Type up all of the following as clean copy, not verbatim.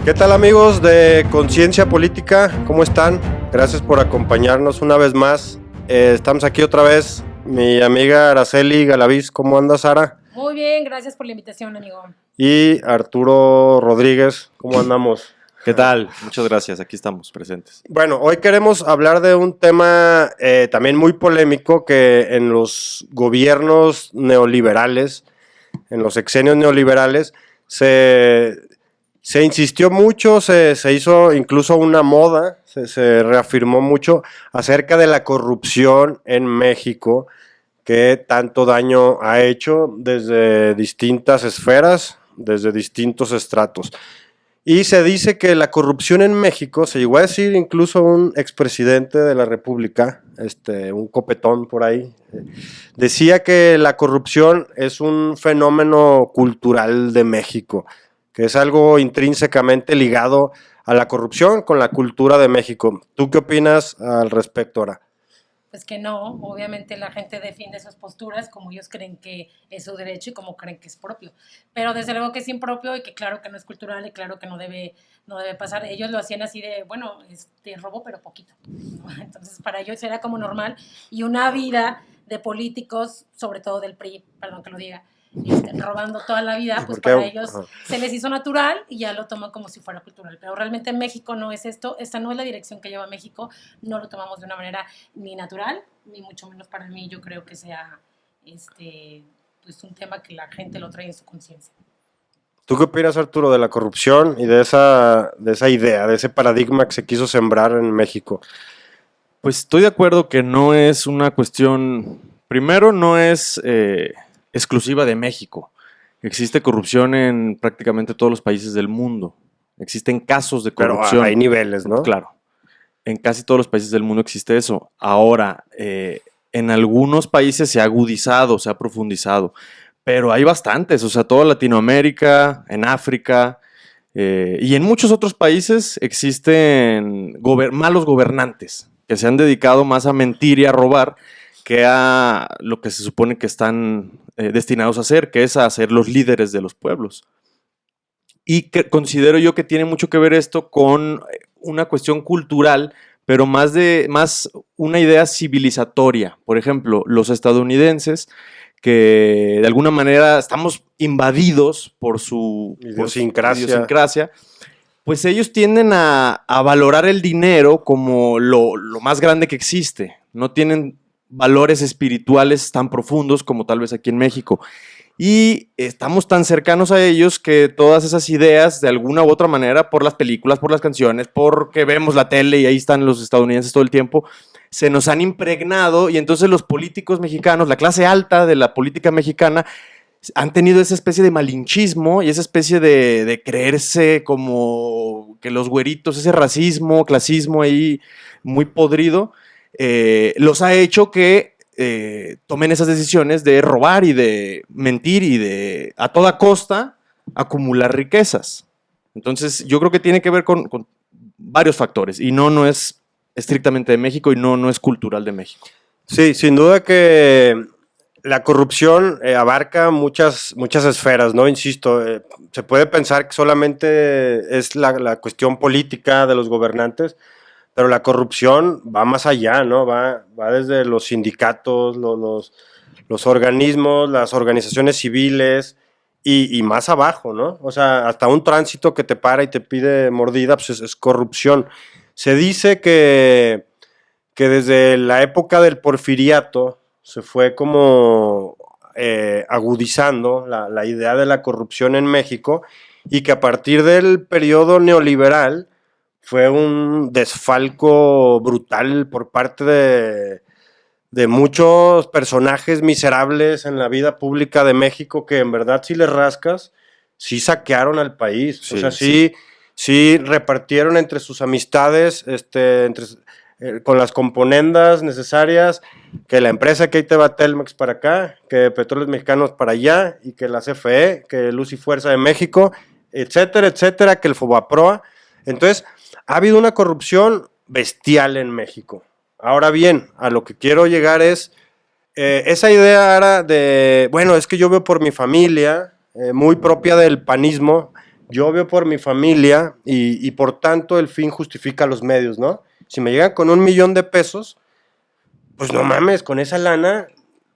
¿Qué tal, amigos de Conciencia Política? ¿Cómo están? Gracias por acompañarnos una vez más. Estamos aquí otra vez, mi amiga Araceli Galaviz. ¿Cómo andas, Sara? Muy bien, gracias por la invitación, amigo. Y Arturo Rodríguez, ¿cómo andamos? ¿Qué tal? Muchas gracias, aquí estamos presentes. Bueno, hoy queremos hablar de un tema también muy polémico que en los gobiernos neoliberales, en los sexenios neoliberales, se insistió mucho, se hizo incluso una moda, se reafirmó mucho acerca de la corrupción en México, que tanto daño ha hecho desde distintas esferas, desde distintos estratos. Y se dice que la corrupción en México, se llegó a decir incluso un expresidente de la República, un copetón por ahí, decía que la corrupción es un fenómeno cultural de México, que es algo intrínsecamente ligado a la corrupción con la cultura de México. ¿Tú qué opinas al respecto, Ara? Pues que no, obviamente la gente defiende sus posturas como ellos creen que es su derecho y como creen que es propio. Pero desde luego que es impropio y que claro que no es cultural y claro que no debe pasar. Ellos lo hacían así de, bueno, robo pero poquito, ¿no? Entonces para ellos era como normal y una vida de políticos, sobre todo del PRI, perdón que lo diga, robando toda la vida, pues para ellos se les hizo natural y ya lo toman como si fuera cultural. Pero realmente en México no es esto, esta no es la dirección que lleva México, no lo tomamos de una manera ni natural, ni mucho menos para mí. Yo creo que sea pues un tema que la gente lo trae en su conciencia. ¿Tú qué opinas, Arturo, de la corrupción y de esa idea, de ese paradigma que se quiso sembrar en México? Pues estoy de acuerdo que no es una cuestión, primero no es exclusiva de México. Existe corrupción en prácticamente todos los países del mundo. Existen casos de corrupción. Pero hay niveles, ¿no? Claro. En casi todos los países del mundo existe eso. Ahora, en algunos países se ha agudizado, se ha profundizado, pero hay bastantes. O sea, toda Latinoamérica, en África y en muchos otros países existen malos gobernantes que se han dedicado más a mentir y a robar que a lo que se supone que están destinados a hacer, que es a ser los líderes de los pueblos. Y que considero yo que tiene mucho que ver esto con una cuestión cultural, pero más una idea civilizatoria. Por ejemplo, los estadounidenses, que de alguna manera estamos invadidos por su idiosincrasia, pues ellos tienden a valorar el dinero como lo más grande que existe. No tienen valores espirituales tan profundos como tal vez aquí en México. Y estamos tan cercanos a ellos que todas esas ideas, de alguna u otra manera, por las películas, por las canciones, porque vemos la tele y ahí están los estadounidenses todo el tiempo, se nos han impregnado y entonces los políticos mexicanos, la clase alta de la política mexicana, han tenido esa especie de malinchismo y esa especie de creerse como que los güeritos, ese racismo, clasismo ahí muy podrido, los ha hecho que tomen esas decisiones de robar y de mentir y de a toda costa acumular riquezas. Entonces yo creo que tiene que ver con varios factores y no es estrictamente de México y no es cultural de México. Sí, sin duda que la corrupción abarca muchas esferas, ¿no? Insisto, se puede pensar que solamente es la cuestión política de los gobernantes, pero la corrupción va más allá, ¿no? Va desde los sindicatos, los organismos, las organizaciones civiles y más abajo, ¿no? O sea, hasta un tránsito que te para y te pide mordida, pues es corrupción. Se dice que desde la época del porfiriato se fue como agudizando la idea de la corrupción en México y que a partir del periodo neoliberal fue un desfalco brutal por parte de muchos personajes miserables en la vida pública de México que en verdad si les rascas, sí saquearon al país. Sí, o sea, sí repartieron entre sus amistades, con las componendas necesarias, que la empresa que ahí te va Telmex para acá, que Petróleos Mexicanos para allá, y que la CFE, que Luz y Fuerza de México, etcétera, etcétera, que el Fobaproa. Entonces, ha habido una corrupción bestial en México. Ahora bien, a lo que quiero llegar es, esa idea era de, bueno, es que yo veo por mi familia, muy propia del panismo, yo veo por mi familia y por tanto el fin justifica los medios, ¿no? Si me llegan con 1,000,000 de pesos, pues no mames, con esa lana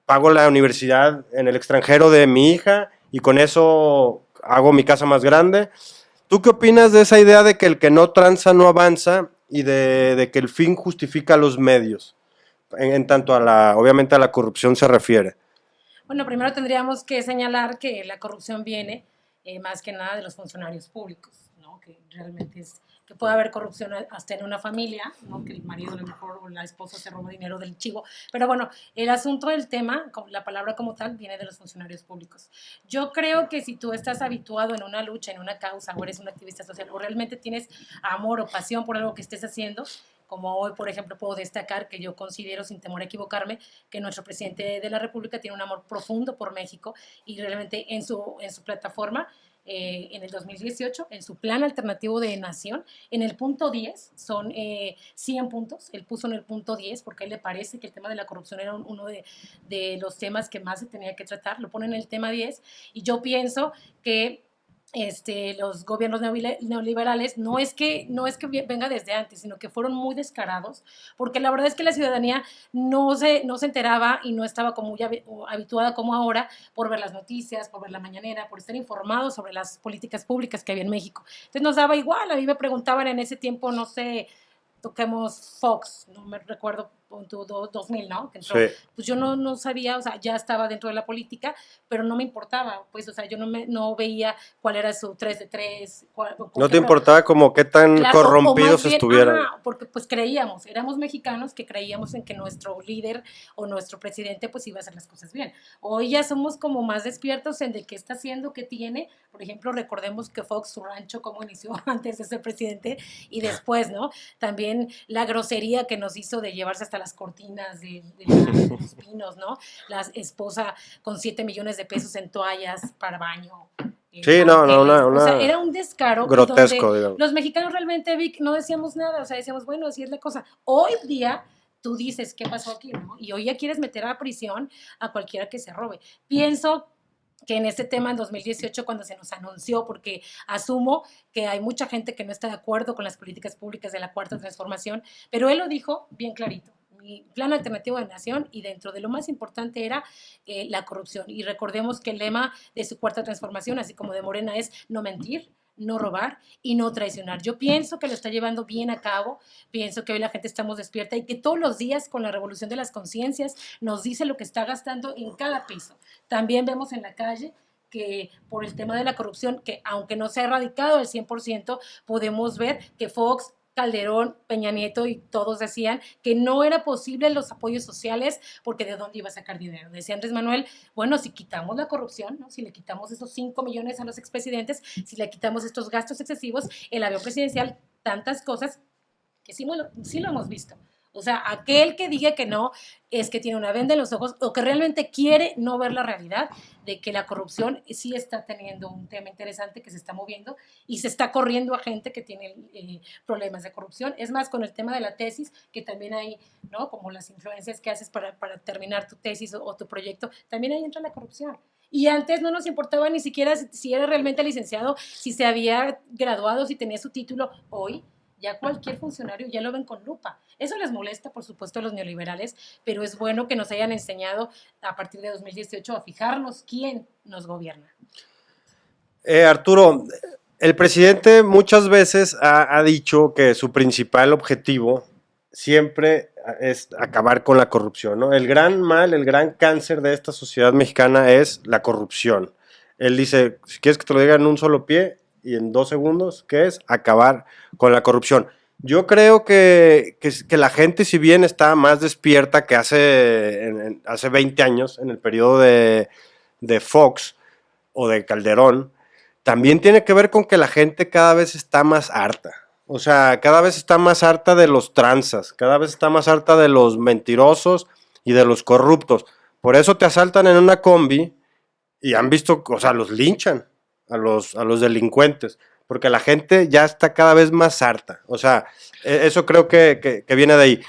pago la universidad en el extranjero de mi hija y con eso hago mi casa más grande. ¿Tú qué opinas de esa idea de que el que no tranza no avanza y de que el fin justifica los medios? En tanto obviamente a la corrupción se refiere. Bueno, primero tendríamos que señalar que la corrupción viene más que nada de los funcionarios públicos, ¿no? Que realmente es que puede haber corrupción hasta en una familia, ¿no? Que el marido a lo mejor o la esposa se roba dinero del chivo. Pero bueno, el asunto del tema, la palabra como tal, viene de los funcionarios públicos. Yo creo que si tú estás habituado en una lucha, en una causa, o eres un activista social, o realmente tienes amor o pasión por algo que estés haciendo, como hoy, por ejemplo, puedo destacar que yo considero, sin temor a equivocarme, que nuestro presidente de la República tiene un amor profundo por México y realmente en su plataforma, en el 2018, en su plan alternativo de nación, en el punto 10, son 100 puntos, él puso en el punto 10 porque a él le parece que el tema de la corrupción era uno de los temas que más se tenía que tratar, lo pone en el tema 10 y yo pienso que los gobiernos neoliberales no es que venga desde antes, sino que fueron muy descarados, porque la verdad es que la ciudadanía no se enteraba y no estaba como ya habituada como ahora por ver las noticias, por ver la mañanera, por estar informados sobre las políticas públicas que había en México. Entonces nos daba igual, a mí me preguntaban en ese tiempo, no sé, toquemos Fox, no me recuerdo, 2000, ¿no? Que entró, sí. Pues yo no sabía, o sea, ya estaba dentro de la política, pero no me importaba, pues, o sea, yo no veía cuál era su 3 de 3. No te importaba como qué tan claro, corrompidos estuvieran. Porque pues creíamos, éramos mexicanos que creíamos en que nuestro líder o nuestro presidente pues iba a hacer las cosas bien. Hoy ya somos como más despiertos en de qué está haciendo, qué tiene. Por ejemplo, recordemos que Fox, su rancho, cómo inició antes de ser presidente y después, ¿no? También la grosería que nos hizo de llevarse hasta las cortinas de los pinos, ¿no? La esposa con 7 millones de pesos en toallas para baño. Sí, no, o sea, era un descaro grotesco, digamos. Los mexicanos realmente, Vic, no decíamos nada, o sea, decíamos, bueno, así es la cosa. Hoy día tú dices, ¿qué pasó aquí? ¿No? Y hoy ya quieres meter a la prisión a cualquiera que se robe. Pienso que en este tema en 2018 cuando se nos anunció, porque asumo que hay mucha gente que no está de acuerdo con las políticas públicas de la Cuarta Transformación, pero él lo dijo bien clarito. Mi plan alternativo de nación y dentro de lo más importante era la corrupción. Y recordemos que el lema de su Cuarta Transformación, así como de Morena, es no mentir, no robar y no traicionar. Yo pienso que lo está llevando bien a cabo, pienso que hoy la gente estamos despierta y que todos los días con la revolución de las conciencias nos dice lo que está gastando en cada piso. También vemos en la calle que por el tema de la corrupción, que aunque no se ha erradicado al 100%, podemos ver que Fox, Calderón, Peña Nieto y todos decían que no era posible los apoyos sociales porque de dónde iba a sacar dinero. Decía Andrés Manuel, bueno, si quitamos la corrupción, ¿no? Si le quitamos esos 5 millones a los expresidentes, si le quitamos estos gastos excesivos, el avión presidencial, tantas cosas que sí lo hemos visto. O sea, aquel que diga que no es que tiene una venda en los ojos o que realmente quiere no ver la realidad de que la corrupción sí está teniendo un tema interesante que se está moviendo y se está corriendo a gente que tiene problemas de corrupción. Es más, con el tema de la tesis, que también hay, ¿no? Como las influencias que haces para terminar tu tesis o tu proyecto, también ahí entra la corrupción. Y antes no nos importaba ni siquiera si era realmente licenciado, si se había graduado, si tenía su título. Hoy ya cualquier funcionario ya lo ven con lupa. Eso les molesta, por supuesto, a los neoliberales, pero es bueno que nos hayan enseñado a partir de 2018 a fijarnos quién nos gobierna. Arturo, el presidente muchas veces ha dicho que su principal objetivo siempre es acabar con la corrupción, ¿no? El gran mal, el gran cáncer de esta sociedad mexicana es la corrupción. Él dice, si quieres que te lo diga en un solo pie y en 2 segundos, ¿qué es? Acabar con la corrupción. Yo creo que la gente, si bien está más despierta que hace 20 años, en el periodo de Fox o de Calderón, también tiene que ver con que la gente cada vez está más harta. O sea, cada vez está más harta de los tranzas, cada vez está más harta de los mentirosos y de los corruptos. Por eso te asaltan en una combi y han visto, o sea, los linchan a los delincuentes, porque la gente ya está cada vez más harta. O sea, eso creo que viene de ahí.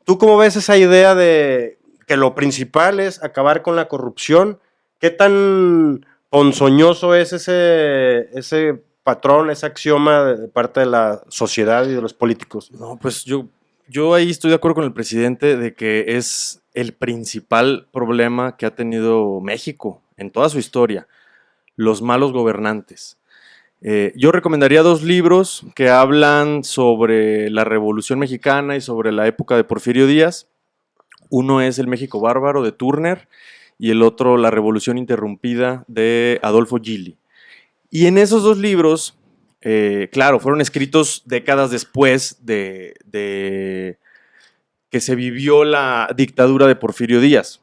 ¿Tú cómo ves esa idea de que lo principal es acabar con la corrupción? ¿Qué tan ponzoñoso es ese patrón, ese axioma de parte de la sociedad y de los políticos. No, pues yo ahí estoy de acuerdo con el presidente de que es el principal problema que ha tenido México en toda su historia, los malos gobernantes. Yo recomendaría 2 libros que hablan sobre la Revolución Mexicana y sobre la época de Porfirio Díaz. Uno es El México Bárbaro de Turner y el otro La Revolución Interrumpida de Adolfo Gili. Y en esos 2 libros, claro, fueron escritos décadas después de que se vivió la dictadura de Porfirio Díaz.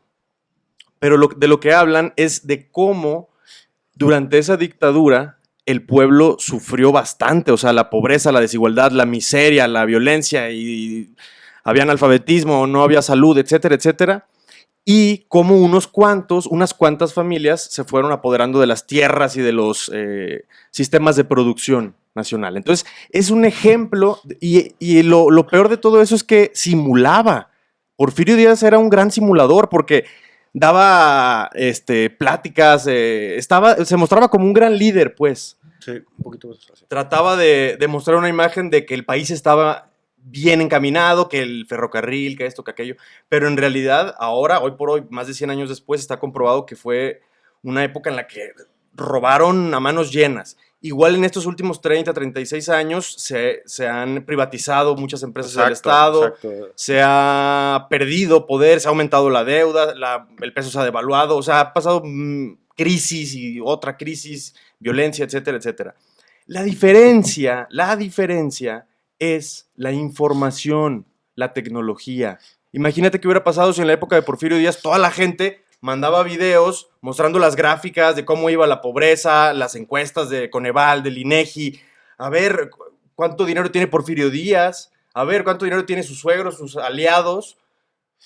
Pero de lo que hablan es de cómo durante esa dictadura el pueblo sufrió bastante, o sea, la pobreza, la desigualdad, la miseria, la violencia, y había analfabetismo, no había salud, etcétera, etcétera. Y cómo unas cuantas familias se fueron apoderando de las tierras y de los sistemas de producción nacional. Entonces, es un ejemplo, y lo peor de todo eso es que simulaba. Porfirio Díaz era un gran simulador porque daba pláticas, se mostraba como un gran líder, pues. Sí, un poquito más así. Trataba de mostrar una imagen de que el país estaba bien encaminado, que el ferrocarril, que esto, que aquello, pero en realidad ahora, hoy por hoy, más de 100 años después, está comprobado que fue una época en la que robaron a manos llenas. Igual en estos últimos 30, 36 años se han privatizado muchas empresas del Estado, exacto. se ha perdido poder, se ha aumentado la deuda, el peso se ha devaluado, o sea, ha pasado crisis y otra crisis, violencia, etcétera, etcétera. La diferencia es la información, la tecnología. Imagínate qué hubiera pasado si en la época de Porfirio Díaz toda la gente mandaba videos mostrando las gráficas de cómo iba la pobreza, las encuestas de Coneval, del INEGI, a ver cuánto dinero tiene Porfirio Díaz, a ver cuánto dinero tiene sus suegros, sus aliados.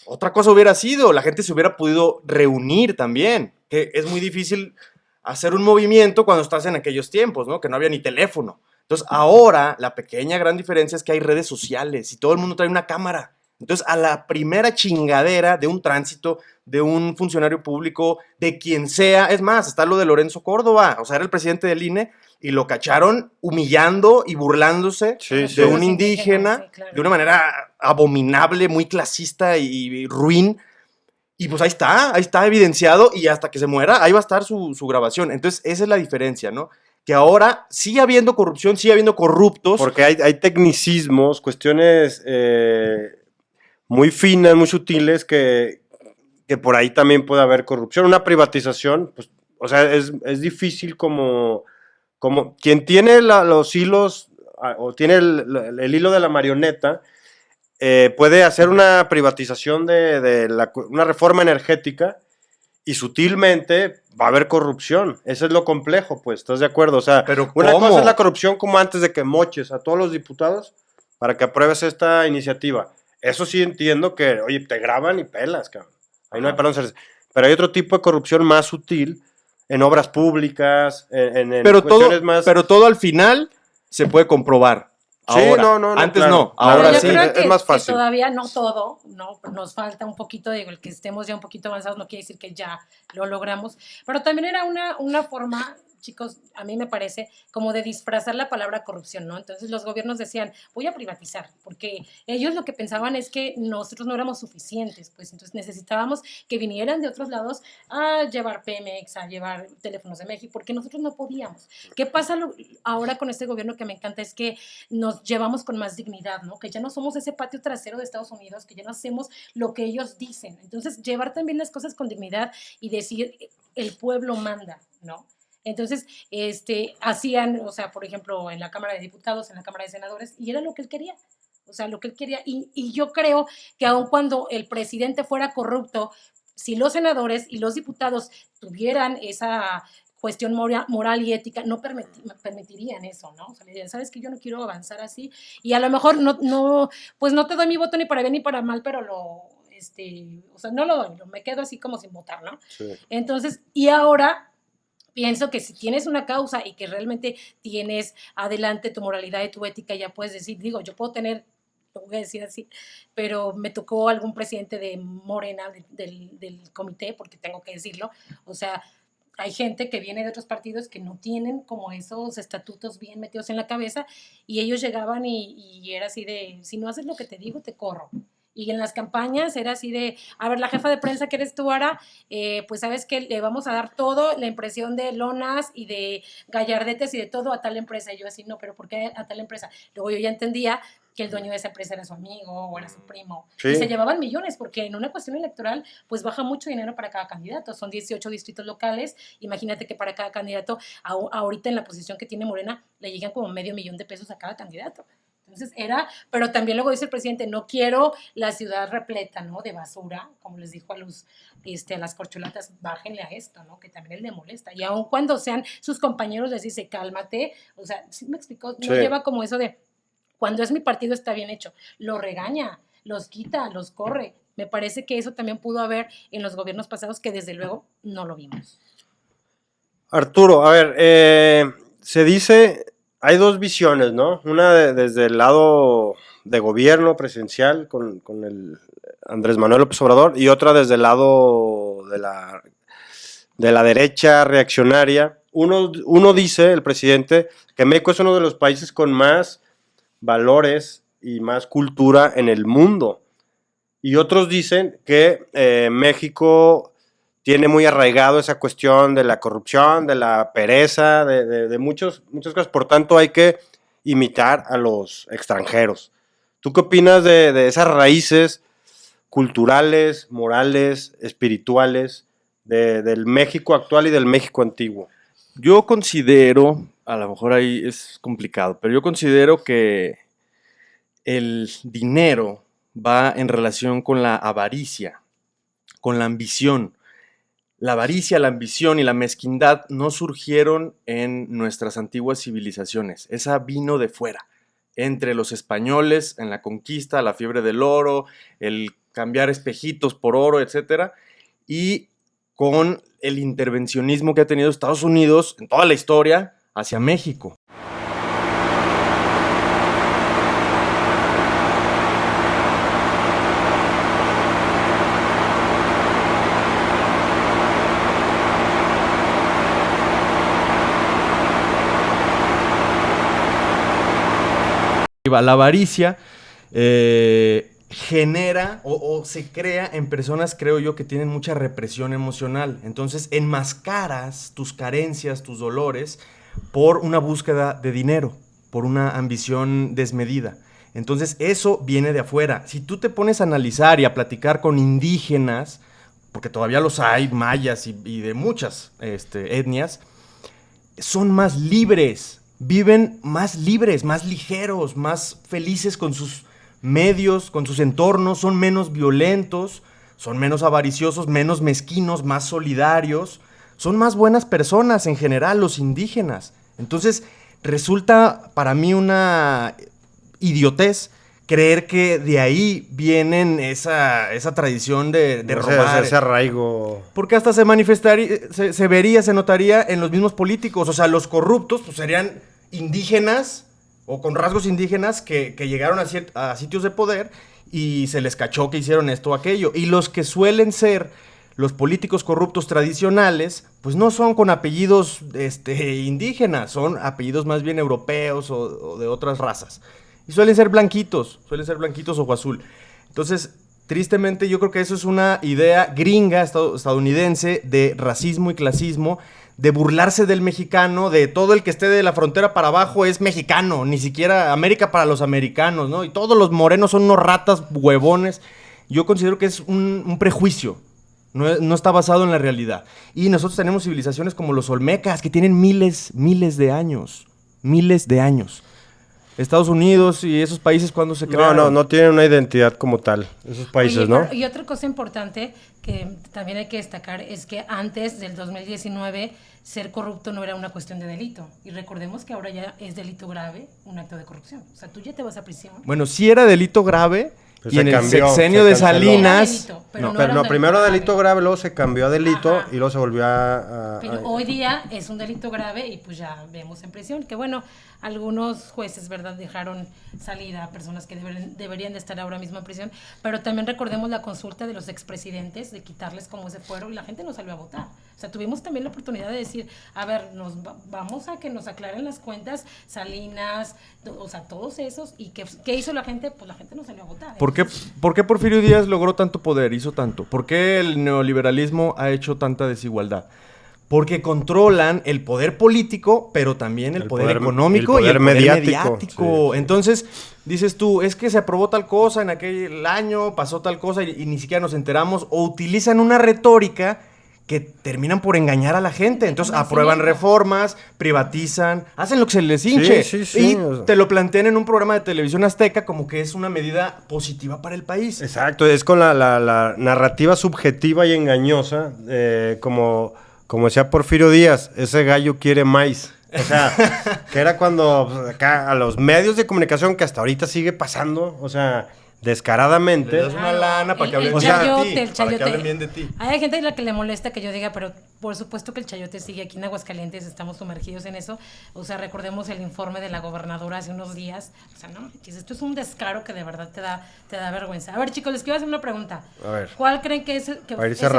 Otra cosa hubiera sido, la gente se hubiera podido reunir también, que es muy difícil hacer un movimiento cuando estás en aquellos tiempos, ¿no? Que no había ni teléfono. Entonces, ahora la pequeña gran diferencia es que hay redes sociales y todo el mundo trae una cámara. Entonces, a la primera chingadera de un tránsito, de un funcionario público, de quien sea, es más, está lo de Lorenzo Córdoba, o sea, era el presidente del INE y lo cacharon humillando y burlándose de un indígena, sí, claro, de una manera abominable, muy clasista y ruin. Y pues ahí está evidenciado y hasta que se muera, ahí va a estar su grabación. Entonces, esa es la diferencia, ¿no? Que ahora sigue habiendo corrupción, sigue habiendo corruptos. Porque hay tecnicismos, cuestiones muy finas, muy sutiles, que por ahí también puede haber corrupción. Una privatización, pues, o sea, es difícil como quien tiene los hilos o tiene el hilo de la marioneta, puede hacer una privatización de una reforma energética y sutilmente va a haber corrupción. Eso es lo complejo, pues, ¿estás de acuerdo? O sea, ¿Pero una cómo? cosa es la corrupción como antes de que moches a todos los diputados para que apruebes esta iniciativa. Eso sí entiendo que, oye, te graban y pelas, cabrón. Ahí no hay para dónde hacerse. Pero hay otro tipo de corrupción más sutil en obras públicas, en cuestiones más... Pero todo al final se puede comprobar. Ahora. Sí, no, Antes claro. no, Claro, ahora Pero yo sí. creo es más fácil. que todavía no todo, no, nos falta un poquito, digo, el que estemos ya un poquito avanzados no quiere decir que ya lo logramos, pero también era una forma, chicos, a mí me parece, como de disfrazar la palabra corrupción, ¿no? Entonces los gobiernos decían, voy a privatizar, porque ellos lo que pensaban es que nosotros no éramos suficientes, pues entonces necesitábamos que vinieran de otros lados a llevar Pemex, a llevar teléfonos de México, porque nosotros no podíamos. ¿Qué pasa ahora con este gobierno que me encanta? Es que nos llevamos con más dignidad, ¿no? Que ya no somos ese patio trasero de Estados Unidos, que ya no hacemos lo que ellos dicen. Entonces, llevar también las cosas con dignidad y decir, el pueblo manda, ¿no? Entonces, hacían, o sea, por ejemplo, en la Cámara de Diputados, en la Cámara de Senadores, y era lo que él quería. O sea, lo que él quería. Y yo creo que aun cuando el presidente fuera corrupto, si los senadores y los diputados tuvieran esa cuestión moral y ética, no permitirían eso, ¿no? O sea, le dirían, sabes que yo no quiero avanzar así, y a lo mejor pues no te doy mi voto ni para bien ni para mal, pero o sea, no lo doy, me quedo así como sin votar, ¿no? Sí. Entonces, y ahora pienso que si tienes una causa y que realmente tienes adelante tu moralidad y tu ética, ya puedes decir, digo, yo puedo tener, lo voy a decir así, pero me tocó algún presidente de Morena del comité, porque tengo que decirlo, o sea, hay gente que viene de otros partidos que no tienen como esos estatutos bien metidos en la cabeza y ellos llegaban y era así de, si no haces lo que te digo, te corro. Y en las campañas era así de, a ver, la jefa de prensa que eres tú ahora, pues sabes que le vamos a dar todo, la impresión de lonas y de gallardetes y de todo a tal empresa. Y yo así, no, pero ¿por qué a tal empresa? Luego yo ya entendía que el dueño de esa empresa era su amigo o era su primo. Sí. Y se llevaban millones, porque en una cuestión electoral, pues baja mucho dinero para cada candidato. Son 18 distritos locales. Imagínate que para cada candidato, ahorita en la posición que tiene Morena, le llegan como $500,000 a cada candidato. Entonces era, pero también luego dice el presidente, no quiero la ciudad repleta, ¿no? De basura, como les dijo a las corcholatas, bájenle a esto, ¿no? Que también él le molesta. Y aun cuando sean sus compañeros, les dice, cálmate. O sea, ¿sí me explicó? No Sí. lleva como eso de, cuando es mi partido está bien hecho. Lo regaña, los quita, los corre. Me parece que eso también pudo haber en los gobiernos pasados que desde luego no lo vimos. Arturo, a ver, se dice, hay dos visiones, ¿no? Una desde el lado de gobierno presidencial con el Andrés Manuel López Obrador y otra desde el lado de la derecha reaccionaria. Uno dice, el presidente, que México es uno de los países con más valores y más cultura en el mundo. Y otros dicen que México tiene muy arraigado esa cuestión de la corrupción, de la pereza, de muchas cosas. Por tanto, hay que imitar a los extranjeros. ¿Tú qué opinas de esas raíces culturales, morales, espirituales del México actual y del México antiguo? Yo considero, a lo mejor ahí es complicado, pero yo considero que el dinero va en relación con la avaricia, con la ambición. La avaricia, la ambición y la mezquindad no surgieron en nuestras antiguas civilizaciones. Esa vino de fuera, entre los españoles, en la conquista, la fiebre del oro, el cambiar espejitos por oro, etc. Y con el intervencionismo que ha tenido Estados Unidos en toda la historia hacia México. La avaricia genera o se crea en personas, creo yo, que tienen mucha represión emocional. Entonces enmascaras tus carencias, tus dolores, por una búsqueda de dinero, por una ambición desmedida. Entonces eso viene de afuera. Si tú te pones a analizar y a platicar con indígenas, porque todavía los hay, mayas y de muchas etnias, son más libres. Viven más libres, más ligeros, más felices con sus medios, con sus entornos, son menos violentos, son menos avariciosos, menos mezquinos, más solidarios, son más buenas personas en general los indígenas. Entonces resulta para mí una idiotez creer que de ahí vienen esa tradición de robar. Ese arraigo. Porque hasta se manifestaría, se vería, se notaría en los mismos políticos. O sea, los corruptos pues, serían indígenas o con rasgos indígenas que llegaron a sitios de poder y se les cachó que hicieron esto o aquello. Y los que suelen ser los políticos corruptos tradicionales, pues no son con apellidos indígenas, son apellidos más bien europeos o de otras razas. Y suelen ser blanquitos ojo azul. Entonces, tristemente, yo creo que eso es una idea gringa, estadounidense, de racismo y clasismo, de burlarse del mexicano, de todo el que esté de la frontera para abajo es mexicano, ni siquiera América para los americanos, ¿no? Y todos los morenos son unos ratas huevones. Yo considero que es un prejuicio, no está basado en la realidad. Y nosotros tenemos civilizaciones como los olmecas, que tienen miles de años. Estados Unidos y esos países cuando se crearon. No tienen una identidad como tal, esos países, Oye, ¿no? Y otra cosa importante que también hay que destacar es que antes del 2019 ser corrupto no era una cuestión de delito. Y recordemos que ahora ya es delito grave un acto de corrupción. O sea, tú ya te vas a prisión. Bueno, sí era delito grave. Pues y se en cambió, el sexenio se de canceló. Salinas... Delito, Pero era un primero delito grave, luego se cambió a delito. Ajá. Y luego se volvió a Pero hoy día es un delito grave y pues ya vemos en prisión. Que bueno, algunos jueces, ¿verdad?, dejaron salir a personas que deberían de estar ahora mismo en prisión. Pero también recordemos la consulta de los expresidentes, de quitarles como ese fuero y la gente no salió a votar. O sea, tuvimos también la oportunidad de decir, a ver, vamos a que nos aclaren las cuentas, Salinas, o sea, todos esos, y ¿qué hizo la gente? Pues la gente no salió a votar. ¿Por qué Porfirio Díaz logró tanto poder, hizo tanto? ¿Por qué el neoliberalismo ha hecho tanta desigualdad? Porque controlan el poder político, pero también el poder económico y el poder mediático. Sí. Entonces, dices tú, es que se aprobó tal cosa en aquel año, pasó tal cosa y ni siquiera nos enteramos, o utilizan una retórica que terminan por engañar a la gente. Entonces, aprueban reformas, privatizan, hacen lo que se les hinche. Sí. Y te lo plantean en un programa de televisión azteca como que es una medida positiva para el país. Exacto, es con la narrativa subjetiva y engañosa, como decía Porfirio Díaz, ese gallo quiere maíz. O sea, que era cuando acá a los medios de comunicación, que hasta ahorita sigue pasando, o sea, descaradamente. Le das una lana para que hablen bien de ti. Hay gente a la que le molesta que yo diga, pero por supuesto que el chayote sigue aquí en Aguascalientes, estamos sumergidos en eso. O sea, recordemos el informe de la gobernadora hace unos días. O sea, no, esto es un descaro que de verdad te da vergüenza. A ver, chicos, les quiero hacer una pregunta. A ver. ¿Cuál creen que es el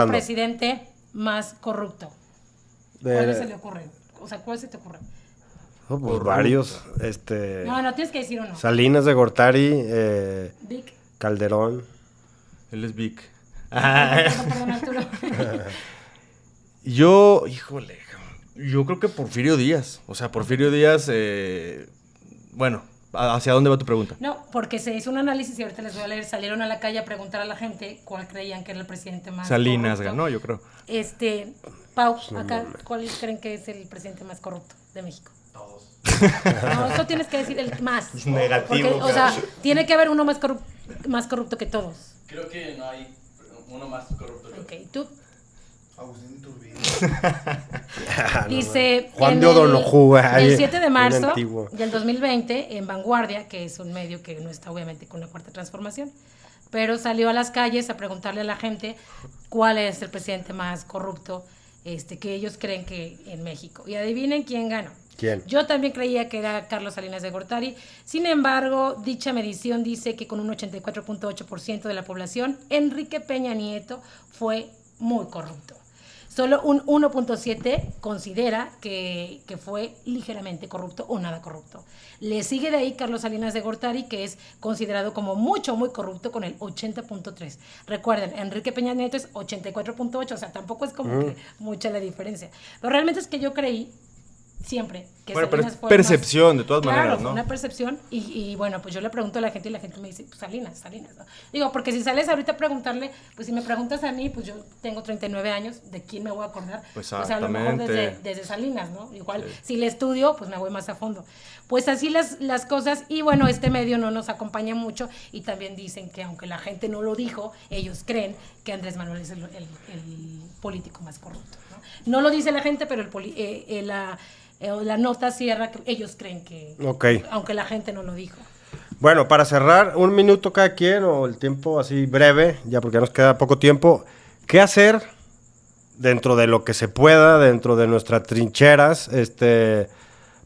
presidente más corrupto? ¿Cuál se le ocurre? O sea, ¿cuál se te ocurre? Oh, pues varios. No, tienes que decir uno. Salinas de Gortari, Vic. Calderón. Él es Vic. Perdón, Arturo. Yo creo que Porfirio Díaz. O sea, Porfirio Díaz, bueno, ¿hacia dónde va tu pregunta? No, porque se hizo un análisis y ahorita les voy a leer. Salieron a la calle a preguntar a la gente cuál creían que era el presidente más Salinas corrupto. ganó, yo creo. Pau, acá, ¿cuál creen que es el presidente más corrupto de México? Todos. No, eso tienes que decir el más. Es negativo. Porque, o sea, tiene que haber uno más corrupto que todos. Creo que no hay uno más corrupto que otro. Ok, ¿tú? Agustín Iturbide. Dice Juan de O'Donoghue. El 7 de marzo del 2020, en Vanguardia, que es un medio que no está obviamente con la Cuarta Transformación, pero salió a las calles a preguntarle a la gente cuál es el presidente más corrupto que ellos creen que en México. Y adivinen quién ganó. ¿Quién? Yo también creía que era Carlos Salinas de Gortari. Sin embargo, dicha medición dice que con un 84.8% de la población, Enrique Peña Nieto fue muy corrupto. Solo un 1.7 considera que fue ligeramente corrupto o nada corrupto. Le sigue de ahí Carlos Salinas de Gortari, que es considerado como muy corrupto con el 80.3. Recuerden, Enrique Peña Nieto es 84.8, o sea, tampoco es como que mucha la diferencia. Pero realmente es que yo creí siempre que bueno, Salinas pero es percepción, más, de todas maneras, ¿no? Una percepción y bueno, pues yo le pregunto a la gente y la gente me dice, pues Salinas, ¿no? Digo, porque si sales ahorita a preguntarle, pues si me preguntas a mí, pues yo tengo 39 años, ¿de quién me voy a acordar? Pues o sea, a lo mejor desde Salinas, ¿no? Igual, si le estudio, pues me voy más a fondo. Pues así las cosas, y bueno, este medio no nos acompaña mucho, y también dicen que aunque la gente no lo dijo, ellos creen que Andrés Manuel es el político más corrupto, ¿no? No lo dice la gente, pero la nota cierra que ellos creen que, aunque la gente no lo dijo. Bueno, para cerrar, 1 minuto cada quien, o el tiempo así breve, ya porque nos queda poco tiempo. ¿Qué hacer dentro de lo que se pueda, dentro de nuestras trincheras,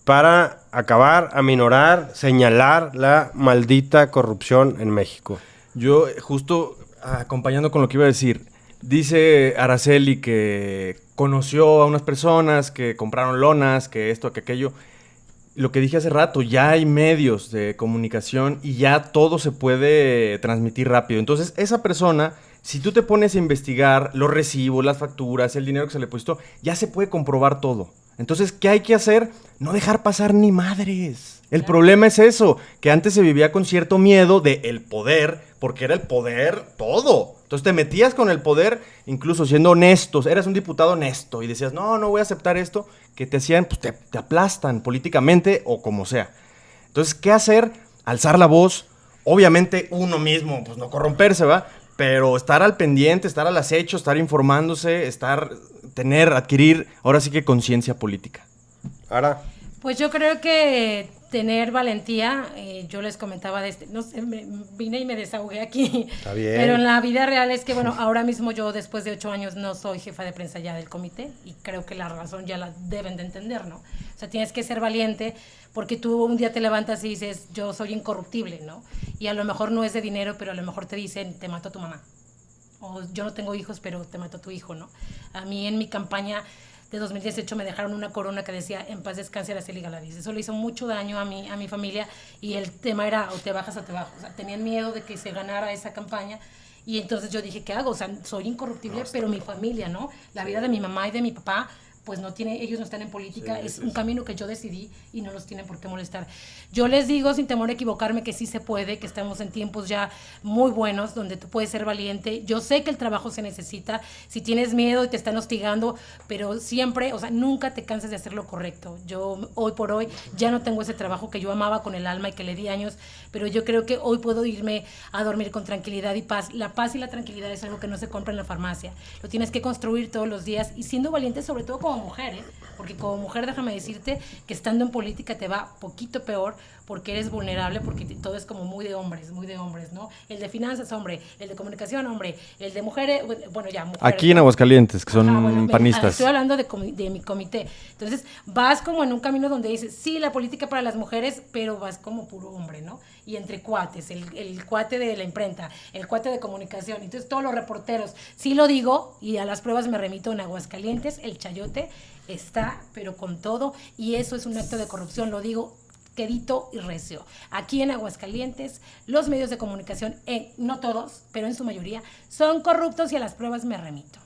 para acabar, aminorar, señalar la maldita corrupción en México? Yo, justo acompañando con lo que iba a decir, dice Araceli que conoció a unas personas que compraron lonas, que esto, que aquello. Lo que dije hace rato, ya hay medios de comunicación y ya todo se puede transmitir rápido. Entonces, esa persona, si tú te pones a investigar los recibos, las facturas, el dinero que se le puesto, ya se puede comprobar todo. Entonces, ¿qué hay que hacer? No dejar pasar ni madres. El problema es eso, que antes se vivía con cierto miedo del poder, porque era el poder todo. Entonces te metías con el poder, incluso siendo honestos, eras un diputado honesto y decías, no voy a aceptar esto, que te hacían, pues te aplastan políticamente o como sea. Entonces, ¿qué hacer? Alzar la voz, obviamente uno mismo, pues no corromperse, ¿va? Pero estar al pendiente, estar al acecho, estar informándose, adquirir, ahora sí que conciencia política. Ahora. Pues yo creo que tener valentía, yo les comentaba no sé, vine y me desahogué aquí. Está bien. Pero en la vida real es que, bueno, ahora mismo yo después de 8 años no soy jefa de prensa ya del comité y creo que la razón ya la deben de entender, ¿no? O sea, tienes que ser valiente porque tú un día te levantas y dices, yo soy incorruptible, ¿no? Y a lo mejor no es de dinero, pero a lo mejor te dicen, te mato a tu mamá. o yo no tengo hijos, pero te mató tu hijo, ¿no? A mí en mi campaña de 2018 me dejaron una corona que decía en paz descanse Araceli Galaviz. Eso le hizo mucho daño a mi familia, y el tema era o te bajas o te bajas. O sea, tenían miedo de que se ganara esa campaña. Y entonces yo dije, ¿qué hago? O sea, soy incorruptible, pero mi familia, ¿no? La vida de mi mamá y de mi papá, pues no tiene, ellos no están en política, es un camino que yo decidí y no los tienen por qué molestar. Yo les digo, sin temor a equivocarme, que sí se puede, que estamos en tiempos ya muy buenos, donde tú puedes ser valiente. Yo sé que el trabajo se necesita, si tienes miedo y te están hostigando, pero siempre, o sea, nunca te canses de hacer lo correcto. Yo hoy por hoy ya no tengo ese trabajo que yo amaba con el alma y que le di años, pero yo creo que hoy puedo irme a dormir con tranquilidad y paz. La paz y la tranquilidad es algo que no se compra en la farmacia, lo tienes que construir todos los días y siendo valiente, sobre todo como mujer, ¿eh? Porque como mujer déjame decirte que estando en política te va poquito peor porque eres vulnerable, porque todo es como muy de hombres, ¿no? El de finanzas, hombre, el de comunicación, hombre, el de mujeres, bueno, ya, mujeres. Aquí en Aguascalientes, que son bueno, panistas. Estoy hablando de mi comité. Entonces, vas como en un camino donde dices, sí, la política para las mujeres, pero vas como puro hombre, ¿no? Y entre cuates, el cuate de la imprenta, el cuate de comunicación, entonces todos los reporteros, sí lo digo, y a las pruebas me remito en Aguascalientes, el chayote está, pero con todo, y eso es un acto de corrupción, lo digo quedito y recio. Aquí en Aguascalientes, los medios de comunicación, no todos, pero en su mayoría, son corruptos y a las pruebas me remito.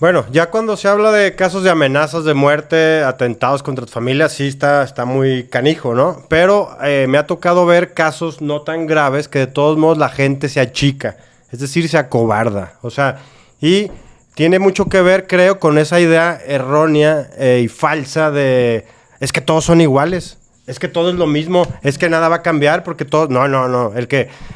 Bueno, ya cuando se habla de casos de amenazas de muerte, atentados contra tu familia, sí está muy canijo, ¿no? Pero me ha tocado ver casos no tan graves que de todos modos la gente se achica, es decir, se acobarda. O sea, y tiene mucho que ver, creo, con esa idea errónea y falsa de es que todos son iguales. Es que todo es lo mismo, es que nada va a cambiar porque todo... No.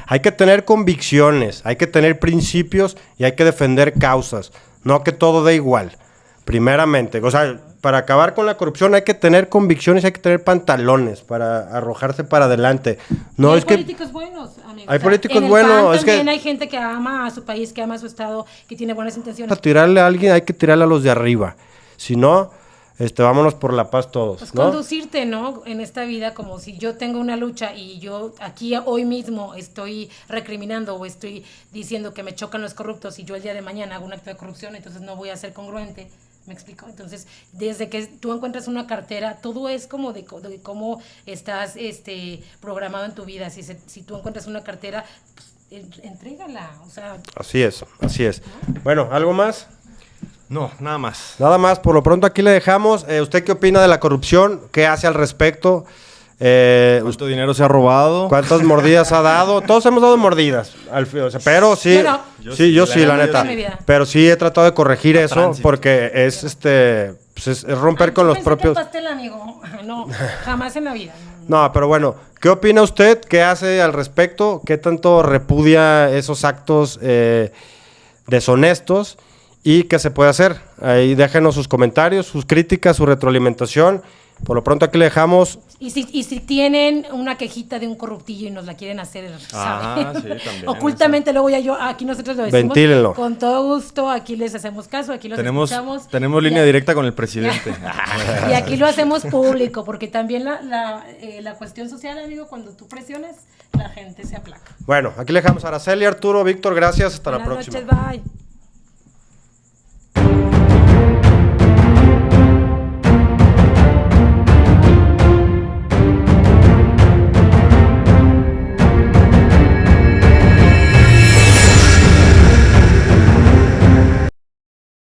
Hay que tener convicciones, hay que tener principios y hay que defender causas. No que todo dé igual, primeramente. O sea, para acabar con la corrupción hay que tener convicciones, hay que tener pantalones para arrojarse para adelante. No, y hay es que... políticos buenos, amigo. Hay políticos en el buenos, PAN es que... también hay gente que ama a su país, que ama a su estado, que tiene buenas intenciones. Para tirarle a alguien hay que tirarle a los de arriba. Si no... vámonos por la paz todos, pues ¿no? conducirte, ¿no? En esta vida como si yo tengo una lucha y yo aquí hoy mismo estoy recriminando o estoy diciendo que me chocan los corruptos y yo el día de mañana hago un acto de corrupción, entonces no voy a ser congruente. ¿Me explico? Entonces, desde que tú encuentras una cartera, todo es como de cómo estás programado en tu vida. Si tú encuentras una cartera, pues, entrégala. O sea, Así es. ¿no? Bueno, ¿algo más? No, nada más. Nada más, por lo pronto aquí le dejamos. ¿Usted qué opina de la corrupción? ¿Qué hace al respecto? ¿Cuánto dinero se ha robado? ¿Cuántas mordidas ha dado? Todos hemos dado mordidas, pero sí, bueno, yo sí, la neta. Pero sí he tratado de corregir eso tránsito. porque es pues es romper con los propios... pastel, amigo. No, jamás en la vida. No, pero bueno, ¿qué opina usted? ¿Qué hace al respecto? ¿Qué tanto repudia esos actos deshonestos? ¿Y qué se puede hacer? Ahí déjenos sus comentarios, sus críticas, su retroalimentación. Por lo pronto aquí le dejamos. Y si tienen una quejita de un corruptillo y nos la quieren hacer, ¿saben? Sí, también. Ocultamente, luego aquí nosotros lo decimos. Ventílenlo. Con todo gusto, aquí les hacemos caso, aquí los escuchamos. Tenemos línea directa con el presidente. Y aquí lo hacemos público, porque también la cuestión social, amigo, cuando tú presiones, la gente se aplaca. Bueno, aquí le dejamos a Araceli, Arturo, Víctor, gracias. Hasta la Buenas próxima. noches, bye.